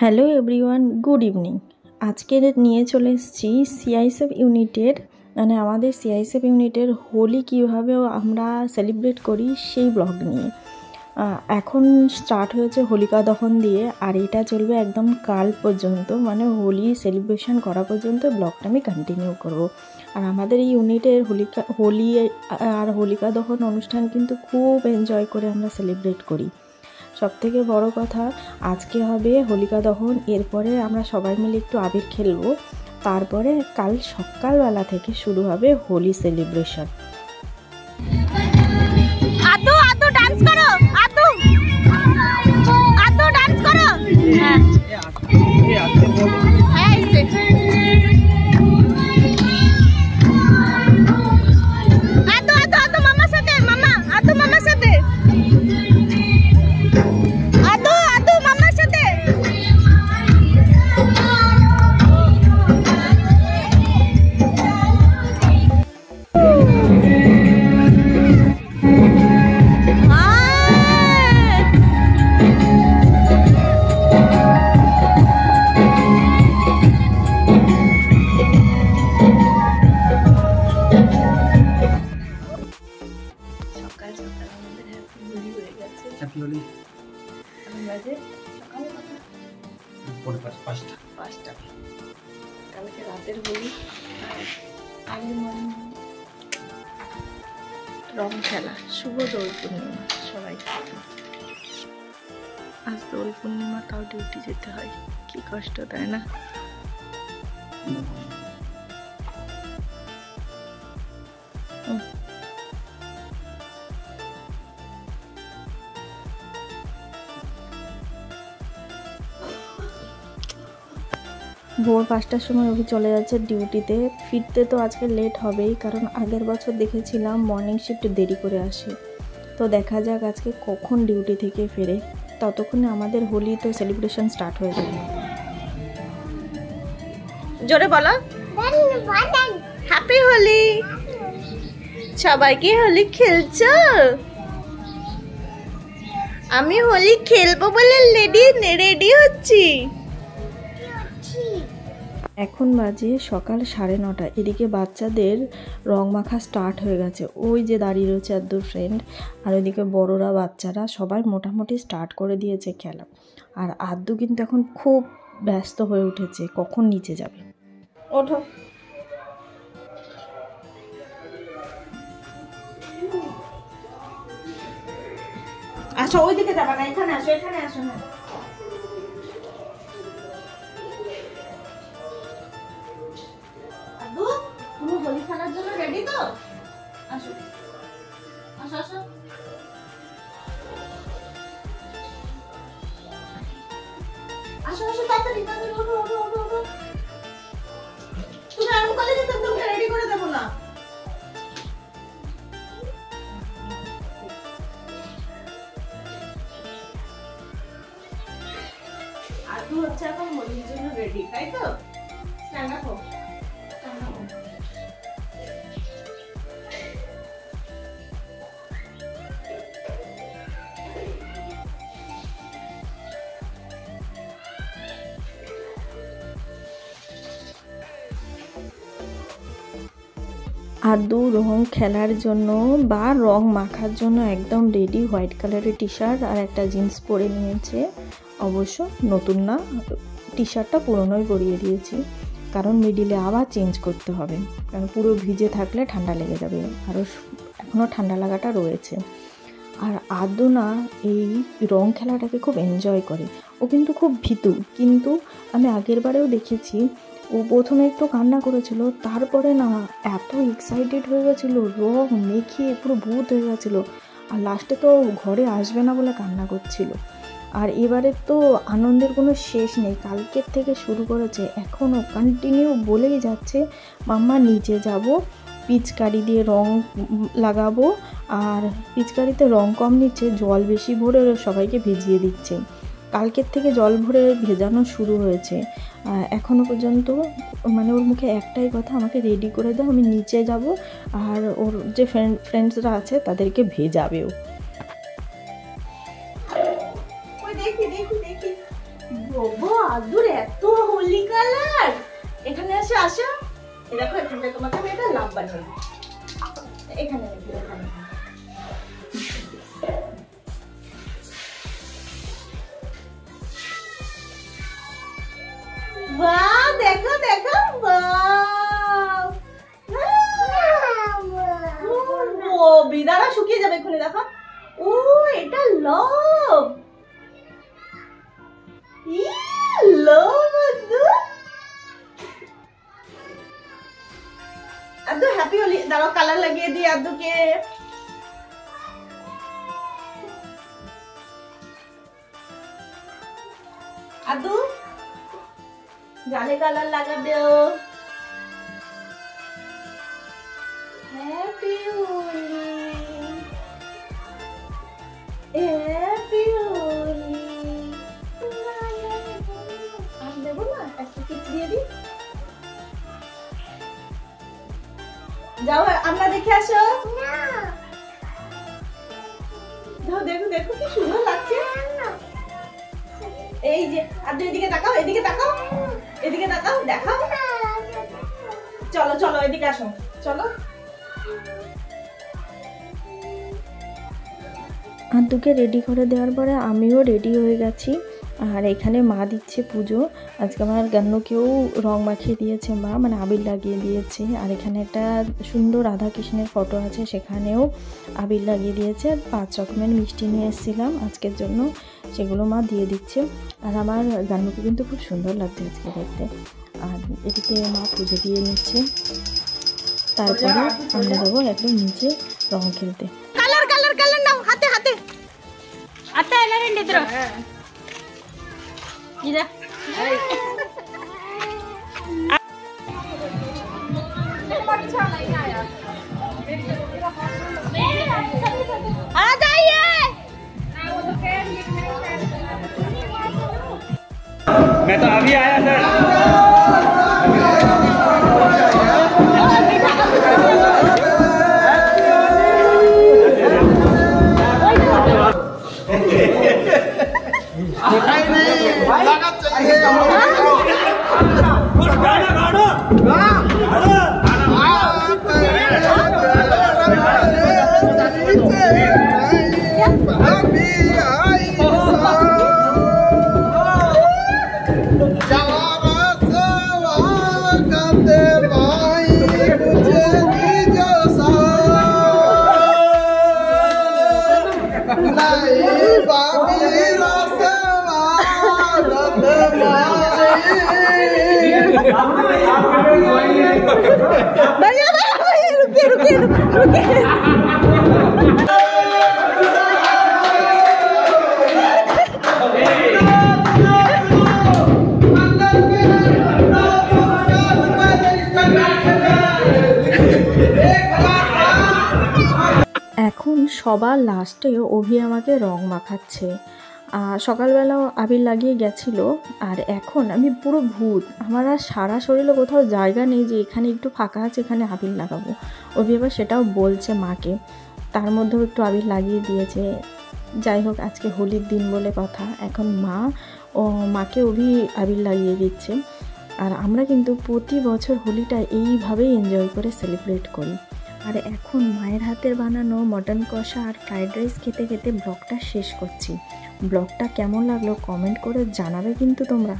Hello everyone, good evening. আজকে নিয়ে চলে এসেছি সিআইএসএফ ইউনিটের আমাদের সিআইএসএফ ইউনিটের হোলি কীভাবে আমরা সেলিব্রেট করি সেই ব্লগ নিয়ে। এখন স্টার্ট হয়েছে হোলিকা দহন দিয়ে, আর এটা চলবে একদম কাল পর্যন্ত, মানে হোলি সেলিব্রেশন করা পর্যন্ত ব্লগটা আমি কন্টিনিউ করব। আর আমাদের এই ইউনিটের হোলি আর হোলিকা দহন অনুষ্ঠান কিন্তু খুব এনজয় করে আমরা সেলিব্রেট করি। সবথেকে বড় কথা, আজকে হবে হোলিকা দহন, এরপরে আমরা সবাই মিলে একটু আবির খেলবো, তারপরে কাল সকালবেলা থেকে শুরু হবে হোলি সেলিব্রেশন। আতু আতু ডান্স করো, আতু আতু ডান্স করো। হ্যাঁ হ্যাঁ আতু আতু আতু মামার সাথে, মামা আতু মামার সাথে, আতু আতু মামার সাথে। কালকে রাতের হোলি, রং খেলা, শুভ দোল পূর্ণিমা সবাই। আজ দোল পূর্ণিমা, তাও ডিউটি যেতে হয়, কি কষ্ট, তাই না? ভোর 5টার সময় অভি চলে যাচ্ছে ডিউটিতে। ফিরতে তো আজকে লেট হবেই, কারণ আগের বছর দেখেছিলাম মর্নিং শিফট দেরি করে আসে। তো দেখা যাক আজকে কখন ডিউটি থেকে ফেরে, ততক্ষণে আমাদের হোলি তো সেলিব্রেশন স্টার্ট হয়ে যাবে। জোরে বলো, হ্যাপি হোলি। সবাই কি হোলি খেলছো? আমি হোলি খেলবো বলে রেডি হচ্ছি। এখন বাজে সকাল 9:30। এদিকে বাচ্চাদের রং মাখা স্টার্ট হয়ে গেছে, ওই যে দাঁড়িয়ে রয়েছে আর 2 ফ্রেন্ড, আর ওইদিকে বড়রা বাচ্চারা সবাই মোটামুটি স্টার্ট করে দিয়েছে খেলা। আর আদ্দু কিন্তু এখন খুব ব্যস্ত হয়ে উঠেছে, কখন নিচে যাবে। ওঠো, আসো, ওইদিকে যাবা না, এখানে আসো, এখানে আসো না। তুমি হোলি খেলার জন্য রেডি তো? আসো আসো আসো, আসো আসো, তাড়াতাড়ি তাড়াতাড়ি, ওঠো ওঠো ওঠো ওঠো। তুমি আরো কলে যেতে, তোমাকে রেডি করে দেবো না। আর তুই হচ্ছে এখন হোলির জন্য রেডি, তাই তো? স্ট্যান্ড আপ হো, স্ট্যান্ড আপ হো। আদ্দু রং খেলার জন্য বা রং মাখার জন্য একদম রেডি। হোয়াইট কালারের টি শার্ট আর একটা জিন্স পরে নিয়েছে, অবশ্য নতুন না, টি শার্টটা পুরনোই পরিয়ে দিয়েছি, কারণ মিডিলে আবার চেঞ্জ করতে হবে, কারণ পুরো ভিজে থাকলে ঠান্ডা লেগে যাবে, আরও এখনও ঠান্ডা লাগাটা রয়েছে। আর আদ্দু না এই রং খেলাটাকে খুব এনজয় করে, ও কিন্তু খুব ভীতু, কিন্তু আমি আগের বারেও দেখেছি ও প্রথমে একটু কান্না করেছিল, তারপরে না এত এক্সাইটেড হয়ে গেছিলো, রং মেখে পুরো ভূত হয়ে গেছিলো, আর লাস্টে তো ঘরে আসবে না বলে কান্না করছিল। আর এবারে তো আনন্দের কোনো শেষ নেই, কালকের থেকে শুরু করেছে, এখনও কন্টিনিউ বলেই যাচ্ছে মাম্মা নিচে যাব, পিচকারি দিয়ে রং লাগাবো, আর পিচকারিতে রং কম নিচ্ছে, জল বেশি ভরে সবাইকে ভিজিয়ে দিচ্ছে। কালকের থেকে জল ভরে ভেজানো শুরু হয়েছে, এখনও পর্যন্ত মানে ওর মুখে একটাই কথা, আমাকে রেডি করে দাও, আমি নিচে যাব, আর ওর যে ফ্রেন্ডসরা আছে তাদেরকে ভেজাবেও। দেখি দেখি দেখি, আদুর এত হোলি কালার। এখানে আসো আসো, এই দেখো এখানে তোমাকে আমি এটা লাভ বানিয়ে দিই। এখানে রেখে এখানে। বাহ দেখো দেখো, বাহ ও বিদারা শুকিয়ে যাবে এক্ষুনি। দেখো ও এটা love, love Adu happy Holi. দাঁড়াও কালার লাগিয়ে দিই আদুকে। আদু গালে কালার লাগাবে। Happy Holi, happy Holi. আর দেবো না, একটা কিস দিয়ে দিই। যাও আমরা দেখে আসো। দেখো দেখো কি সুন্দর লাগছে। এই যে আর এদিকে তাকাও, এদিকে তাকাও, এদিকে তাকাও, দেখাও। চলো চলো এদিকে আসো, চলো। আদ্দুকে রেডি করে দেওয়ার পরে আমিও রেডি হয়ে গেছি। আর এখানে মা দিচ্ছে পুজো। আজকে আমার গান্নুকেও রং মাখিয়ে দিয়েছে মা, মানে আবির লাগিয়ে দিয়েছে। আর এখানে একটা সুন্দর রাধা কৃষ্ণের ফটো আছে, সেখানেও আবির লাগিয়ে দিয়েছে। আর 5 রকমের মিষ্টি নিয়ে এসেছিলাম আজকের জন্য, সেগুলো মা দিয়ে দিচ্ছে। আর আমার গান্নুকে কিন্তু খুব সুন্দর লাগছে আজকে দেখতে। আর এদিকে মা পুজো দিয়ে নিচ্ছে। তারপরে আমরা যাবো একদম নিচে রং খেলতে। কালার কালার কালার নাও হাতে হাতে। আটা এলারেন দিত্র ইদা आ जाइए। मैं तो अभी आया सर। भैया रुकिए रुकिए रुकिए। এখন সবার লাস্টে অভি আমাকে রং মাখাচ্ছে। সকালবেলাও আবির লাগিয়ে গেছিলো, আর এখন আমি পুরো ভূত। আমার আর সারা শরীরে কোথাও জায়গা নেই যে এখানে একটু ফাঁকা আছে, এখানে আবির লাগাবো। অভি আবার সেটাও বলছে মাকে, তার মধ্যেও একটু আবির লাগিয়ে দিয়েছে। যাই হোক, আজকে হোলির দিন বলে কথা, এখন মা ও মাকে অভি আবির লাগিয়ে দিচ্ছে। আর আমরা কিন্তু প্রতি বছর হোলিটা এইভাবেই এনজয় করে সেলিব্রেট করি। আর এখন মায়ের হাতের বানানো মটন কষা আর ফ্রাইড রাইস খেতে খেতে ব্লগটা শেষ করছি। ব্লগটা কেমন লাগলো কমেন্ট করে জানাবে কিন্তু তোমরা।